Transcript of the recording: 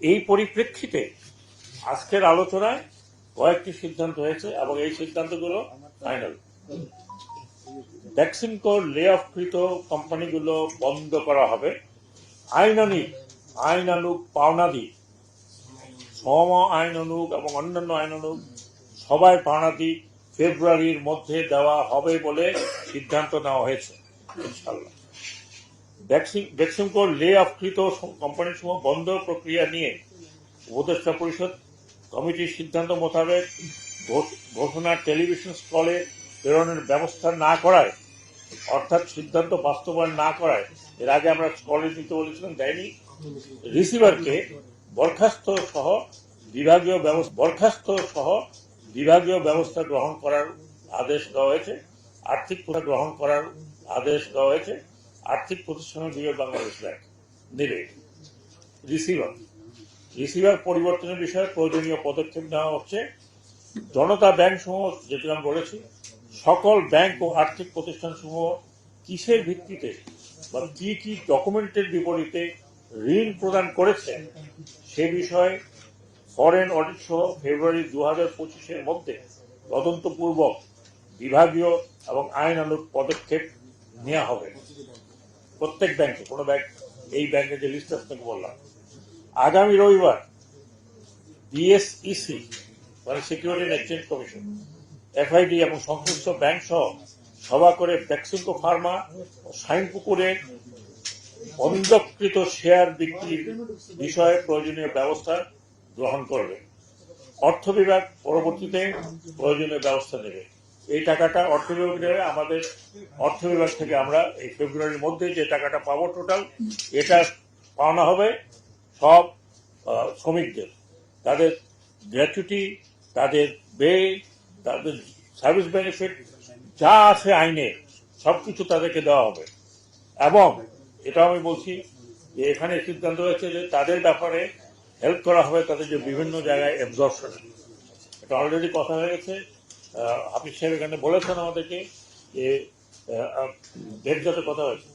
এই পরিপ্রেক্ষিতে আজকের আলোচনায় কয়েকটি সিদ্ধান্ত হয়েছে এবং এই সিদ্ধান্তগুলো ফাইনাল। বেক্সিমকোর লে অফকৃত কোম্পানিগুলো বন্ধ করা হবে। আইনানুগ পাওনাদি, সম আইনানুগ এবং অন্যান্য আইনানুগ সবাই পাওনাদি ফেব্রুয়ারির মধ্যে দেওয়া হবে বলে সিদ্ধান্ত নেওয়া হয়েছে ইনশাল্লাহ। বেক্সিমকোর লে অফকৃত কোম্পানিসমূহ বন্ধ প্রক্রিয়া নিয়ে উপদেষ্টা পরিষদ কমিটির সিদ্ধান্ত মোতাবেক ঘোষণা টেলিভিশন স্টলে প্রেরণের ব্যবস্থা না করায়, অর্থাৎ সিদ্ধান্ত বাস্তবায়ন না করায়, এর আগে আমরা স্টলে দিতে বলেছিলাম, দেয়নি, রিসিভারকে বরখাস্ত সহ বিভাগীয় ব্যবস্থা গ্রহণ করার আদেশ দেওয়া হয়েছে। আর্থিক প্রতিষ্ঠানের বিভাগ বাংলাদেশ ব্যাংক নেবে। রিসিভার পরিবর্তনের বিষয়ে প্রয়োজনীয় পদক্ষেপ নেওয়া হচ্ছে। জনতা ব্যাংক সমূহ, যেটি আমি বলেছি, সকল ব্যাংক ও আর্থিক প্রতিষ্ঠান সমূহ কিসের ভিত্তিতে বা কি কি ডকুমেন্টের বিপরীতে ঋণ প্রদান করেছে সে বিষয়ে ফরেন অডিট সহ ফেব্রুয়ারি 2025-এর মধ্যে তদন্তপূর্বক বিভাগীয় এবং আইনানুগ পদক্ষেপ নেওয়া হবে প্রত্যেক ব্যাংকে। কোনো ব্যাংক, এই ব্যাংকের যে লিস্ট আপনাকে বললাম, আগামী রবিবার বিএসইসি মানে security and exchange commission, FID এবং সংশ্লিষ্ট ব্যাংক সহ সভা করে বেক্সিমকো ফার্মা ও শাইনপুকুরের বন্ধকৃত শেয়ার বিক্রির বিষয়ে প্রয়োজনীয় ব্যবস্থা গ্রহণ করবে। অর্থ বিভাগ পরবর্তীতে প্রয়োজনীয় ব্যবস্থা নেবে। এই টাকাটা অর্থ বিভাগ নেবে। আমাদের অর্থ বিভাগ থেকে আমরা এই ফেব্রুয়ারির মধ্যে যে টাকাটা পাবো টোটাল, এটা পাওনা হবে সব শ্রমিকদের, তাদের গ্র্যাচুইটি, তাদের বে, তাদের সার্ভিস বেনিফিট যা আছে আইনে সবকিছু তাদেরকে দেওয়া হবে। এবং এটা আমি বলছি যে এখানে সিদ্ধান্ত হয়েছে যে তাদের ব্যাপারে হেল্প করা হবে, তাদের যে বিভিন্ন জায়গায় অ্যাবজর্পশন, এটা অলরেডি কথা হয়ে গেছে। হাফিজ সাহেব এখানে বলেছেন আমাদেরকে যে ডেট যাতে কথা হয়েছে।